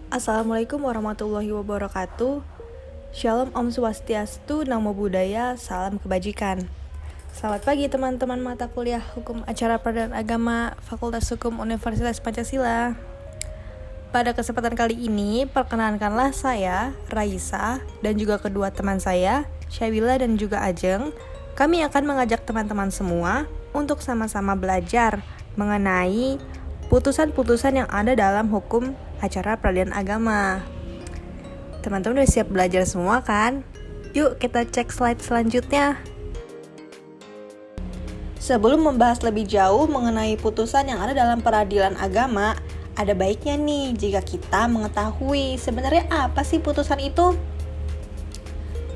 Assalamualaikum warahmatullahi wabarakatuh. Shalom Om Swastiastu, Namo Buddhaya, salam kebajikan. Selamat pagi teman-teman mata kuliah Hukum Acara Peradilan Agama Fakultas Hukum Universitas Pancasila. Pada kesempatan kali ini, perkenankanlah saya, Raisa, dan juga kedua teman saya, Syabila dan juga Ajeng. Kami akan mengajak teman-teman semua untuk sama-sama belajar mengenai putusan-putusan yang ada dalam hukum acara peradilan agama. Teman-teman udah siap belajar semua kan? Yuk kita cek slide selanjutnya. Sebelum membahas lebih jauh mengenai putusan yang ada dalam peradilan agama, ada baiknya nih jika kita mengetahui sebenarnya apa sih putusan itu.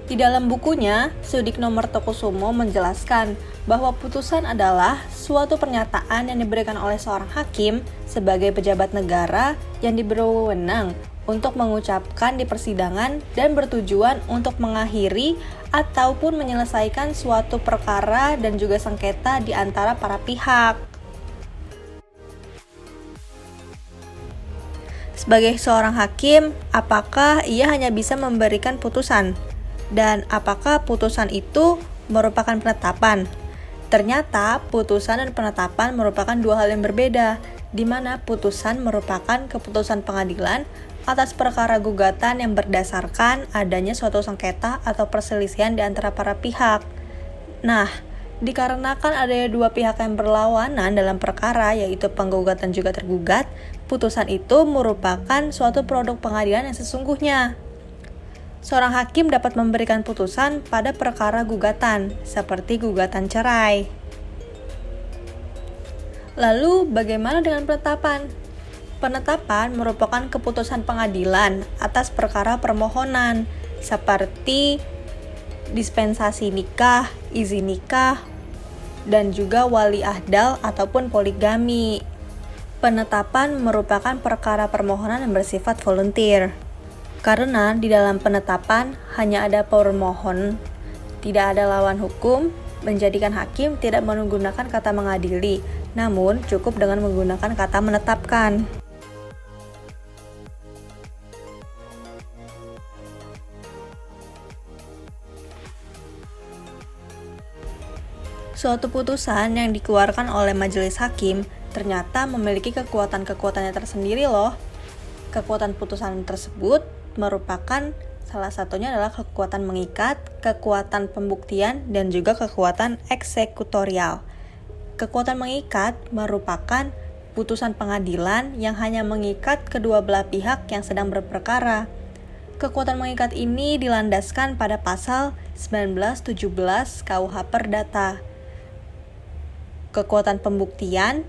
Di dalam bukunya, Sudikno Mertokusumo menjelaskan bahwa putusan adalah suatu pernyataan yang diberikan oleh seorang hakim sebagai pejabat negara yang diberi wewenang untuk mengucapkan di persidangan dan bertujuan untuk mengakhiri ataupun menyelesaikan suatu perkara dan juga sengketa di antara para pihak. Sebagai seorang hakim, apakah ia hanya bisa memberikan putusan? Dan apakah putusan itu merupakan penetapan? Ternyata putusan dan penetapan merupakan dua hal yang berbeda, di mana putusan merupakan keputusan pengadilan atas perkara gugatan yang berdasarkan adanya suatu sengketa atau perselisihan di antara para pihak. Nah, dikarenakan adanya dua pihak yang berlawanan dalam perkara, yaitu penggugat dan juga tergugat, putusan itu merupakan suatu produk pengadilan yang sesungguhnya. Seorang hakim dapat memberikan putusan pada perkara gugatan, seperti gugatan cerai. Lalu, bagaimana dengan penetapan? Penetapan merupakan keputusan pengadilan atas perkara permohonan, seperti dispensasi nikah, izin nikah, dan juga wali ahdal ataupun poligami. Penetapan merupakan perkara permohonan yang bersifat volunteer. Karena di dalam penetapan hanya ada pemohon, tidak ada lawan hukum, menjadikan hakim tidak menggunakan kata mengadili, namun cukup dengan menggunakan kata menetapkan. Suatu putusan yang dikeluarkan oleh majelis hakim ternyata memiliki kekuatan-kekuatannya tersendiri loh. Kekuatan putusan tersebut merupakan salah satunya adalah kekuatan mengikat, kekuatan pembuktian, dan juga kekuatan eksekutorial. Kekuatan mengikat merupakan putusan pengadilan yang hanya mengikat kedua belah pihak yang sedang berperkara. Kekuatan mengikat ini dilandaskan pada pasal 1917 KUH Perdata. Kekuatan pembuktian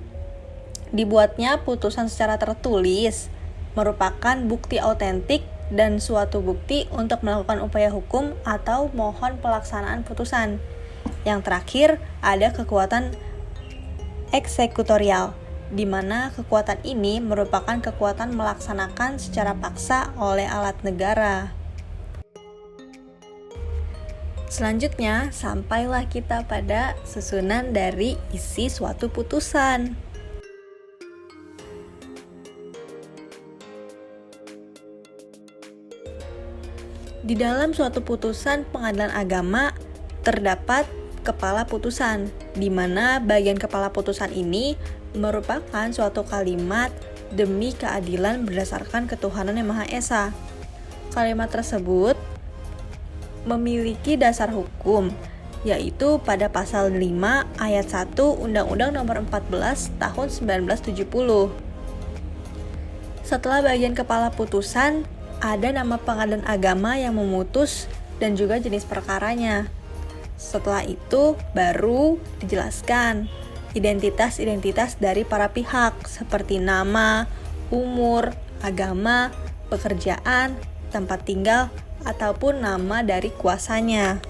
dibuatnya putusan secara tertulis merupakan bukti autentik dan suatu bukti untuk melakukan upaya hukum atau mohon pelaksanaan putusan. Yang terakhir, ada kekuatan eksekutorial, di mana kekuatan ini merupakan kekuatan melaksanakan secara paksa oleh alat negara. Selanjutnya, sampailah kita pada susunan dari isi suatu putusan. Di dalam suatu putusan pengadilan agama terdapat kepala putusan, di mana bagian kepala putusan ini merupakan suatu kalimat demi keadilan berdasarkan ketuhanan yang Maha Esa. Kalimat tersebut memiliki dasar hukum, yaitu pada pasal 5 ayat 1 Undang-Undang Nomor 14 Tahun 1970. Setelah bagian kepala putusan, ada nama pengadilan agama yang memutus dan juga jenis perkaranya. Setelah itu baru dijelaskan identitas-identitas dari para pihak seperti nama, umur, agama, pekerjaan, tempat tinggal, ataupun nama dari kuasanya.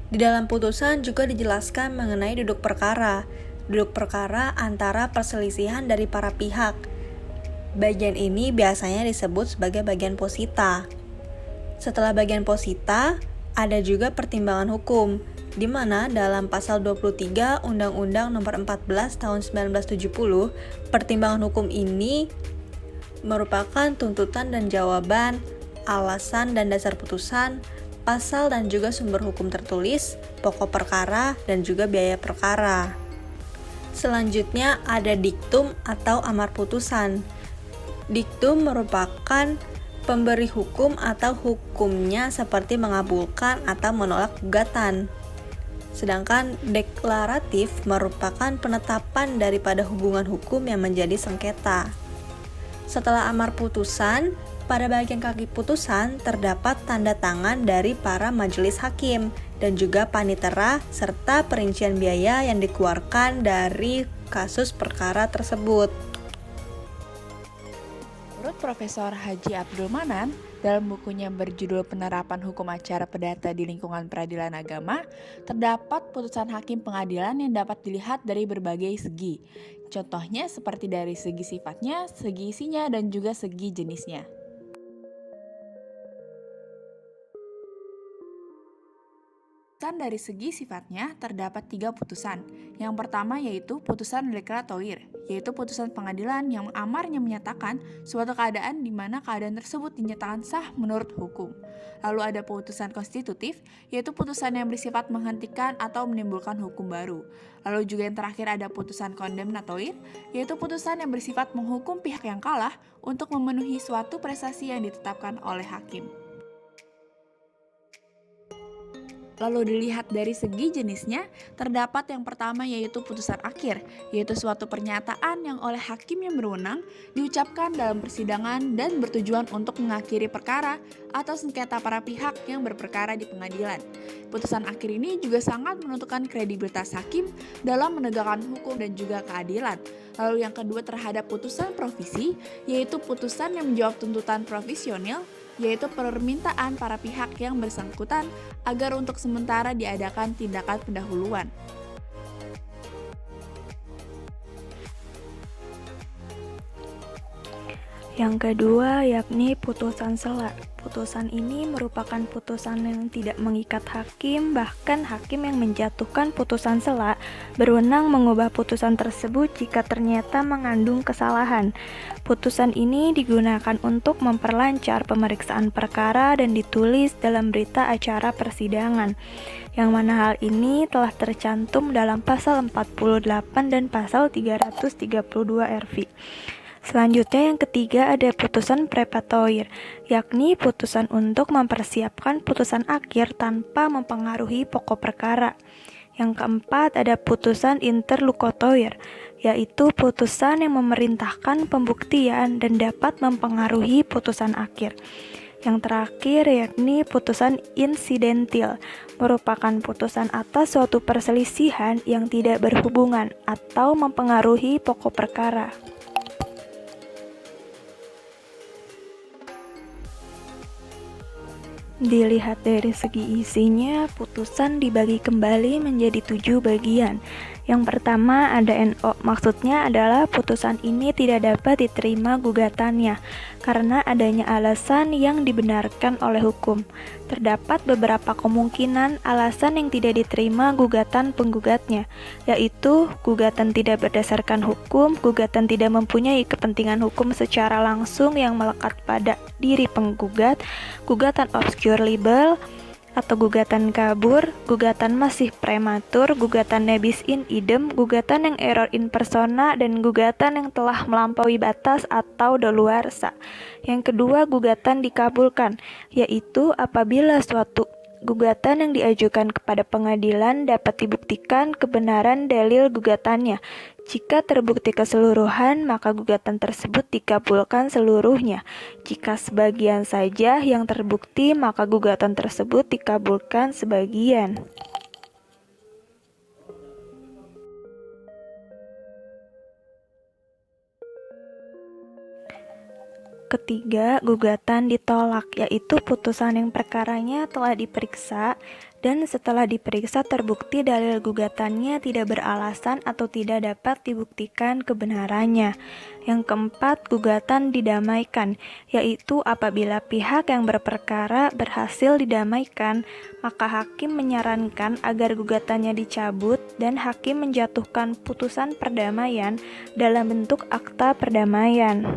Di dalam putusan juga dijelaskan mengenai duduk perkara. Duduk perkara antara perselisihan dari para pihak. Bagian ini biasanya disebut sebagai bagian posita. Setelah bagian posita, ada juga pertimbangan hukum, di mana dalam pasal 23 Undang-Undang Nomor 14 Tahun 1970, pertimbangan hukum ini merupakan tuntutan dan jawaban, alasan dan dasar putusan, pasal dan juga sumber hukum tertulis, pokok perkara, dan juga biaya perkara. Selanjutnya ada diktum atau amar putusan. Diktum merupakan pemberi hukum atau hukumnya seperti mengabulkan atau menolak gugatan. Sedangkan deklaratif merupakan penetapan daripada hubungan hukum yang menjadi sengketa. Setelah amar putusan, pada bagian kaki putusan terdapat tanda tangan dari para majelis hakim dan juga panitera serta perincian biaya yang dikeluarkan dari kasus perkara tersebut. Menurut Profesor Haji Abdul Manan, dalam bukunya berjudul Penerapan Hukum Acara Perdata di Lingkungan Peradilan Agama, terdapat putusan hakim pengadilan yang dapat dilihat dari berbagai segi. Contohnya seperti dari segi sifatnya, segi isinya, dan juga segi jenisnya. Dari segi sifatnya, terdapat 3 putusan. Yang pertama yaitu putusan deklaratoir, yaitu putusan pengadilan yang amarnya menyatakan suatu keadaan di mana keadaan tersebut dinyatakan sah menurut hukum. Lalu ada putusan konstitutif, yaitu putusan yang bersifat menghentikan atau menimbulkan hukum baru. Lalu juga yang terakhir ada putusan kondemnatoir, yaitu putusan yang bersifat menghukum pihak yang kalah untuk memenuhi suatu prestasi yang ditetapkan oleh hakim. Lalu dilihat dari segi jenisnya, terdapat yang pertama yaitu putusan akhir, yaitu suatu pernyataan yang oleh hakim yang berwenang diucapkan dalam persidangan dan bertujuan untuk mengakhiri perkara atau sengketa para pihak yang berperkara di pengadilan. Putusan akhir ini juga sangat menentukan kredibilitas hakim dalam menegakkan hukum dan juga keadilan. Lalu yang kedua terhadap putusan provisi, yaitu putusan yang menjawab tuntutan provisional, yaitu permintaan para pihak yang bersangkutan agar untuk sementara diadakan tindakan pendahuluan. Yang kedua yakni putusan sela. Putusan ini merupakan putusan yang tidak mengikat hakim, bahkan hakim yang menjatuhkan putusan sela berwenang mengubah putusan tersebut jika ternyata mengandung kesalahan. Putusan ini digunakan untuk memperlancar pemeriksaan perkara dan ditulis dalam berita acara persidangan, yang mana hal ini telah tercantum dalam pasal 48 dan pasal 332 RV. Selanjutnya yang ketiga ada putusan prepatoir, yakni putusan untuk mempersiapkan putusan akhir tanpa mempengaruhi pokok perkara. Yang keempat ada putusan interlokutoir, yaitu putusan yang memerintahkan pembuktian dan dapat mempengaruhi putusan akhir. Yang terakhir yakni putusan insidentil, merupakan putusan atas suatu perselisihan yang tidak berhubungan atau mempengaruhi pokok perkara. Dilihat dari segi isinya, putusan dibagi kembali menjadi 7 bagian. Yang pertama ada NO, maksudnya adalah putusan ini tidak dapat diterima gugatannya karena adanya alasan yang dibenarkan oleh hukum. Terdapat beberapa kemungkinan alasan yang tidak diterima gugatan penggugatnya, yaitu gugatan tidak berdasarkan hukum, gugatan tidak mempunyai kepentingan hukum secara langsung yang melekat pada diri penggugat, gugatan obscure libel, atau gugatan kabur, gugatan masih prematur, gugatan nebis in idem, gugatan yang error in persona, dan gugatan yang telah melampaui batas atau daluarsa. Yang kedua, gugatan dikabulkan, yaitu apabila suatu gugatan yang diajukan kepada pengadilan dapat dibuktikan kebenaran dalil gugatannya. Jika terbukti keseluruhan, maka gugatan tersebut dikabulkan seluruhnya. Jika sebagian saja yang terbukti, maka gugatan tersebut dikabulkan sebagian. Ketiga, gugatan ditolak, yaitu putusan yang perkaranya telah diperiksa dan setelah diperiksa terbukti dalil gugatannya tidak beralasan atau tidak dapat dibuktikan kebenarannya. Yang keempat, gugatan didamaikan, yaitu apabila pihak yang berperkara berhasil didamaikan, maka hakim menyarankan agar gugatannya dicabut dan hakim menjatuhkan putusan perdamaian dalam bentuk akta perdamaian.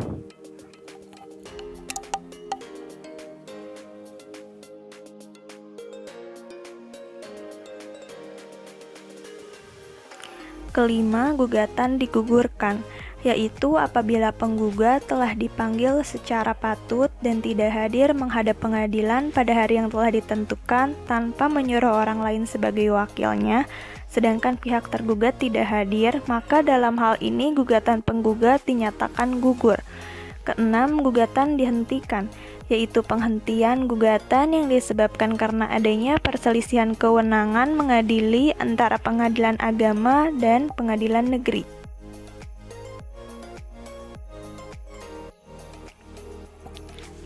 Kelima, gugatan digugurkan, yaitu apabila penggugat telah dipanggil secara patut dan tidak hadir menghadap pengadilan pada hari yang telah ditentukan tanpa menyuruh orang lain sebagai wakilnya, sedangkan pihak tergugat tidak hadir, maka dalam hal ini gugatan penggugat dinyatakan gugur. Keenam, gugatan dihentikan, yaitu penghentian gugatan yang disebabkan karena adanya perselisihan kewenangan mengadili antara pengadilan agama dan pengadilan negeri.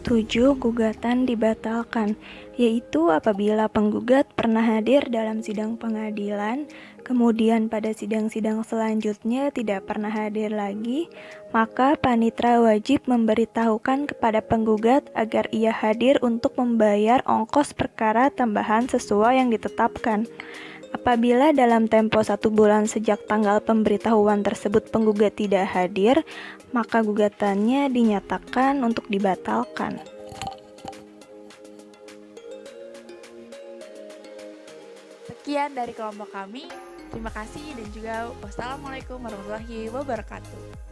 Tujuh, gugatan dibatalkan, yaitu apabila penggugat pernah hadir dalam sidang pengadilan, kemudian pada sidang-sidang selanjutnya tidak pernah hadir lagi, maka panitera wajib memberitahukan kepada penggugat agar ia hadir untuk membayar ongkos perkara tambahan sesuai yang ditetapkan. Apabila dalam tempo 1 bulan sejak tanggal pemberitahuan tersebut penggugat tidak hadir, maka gugatannya dinyatakan untuk dibatalkan. Sekian dari kelompok kami. Terima kasih dan juga wassalamualaikum warahmatullahi wabarakatuh.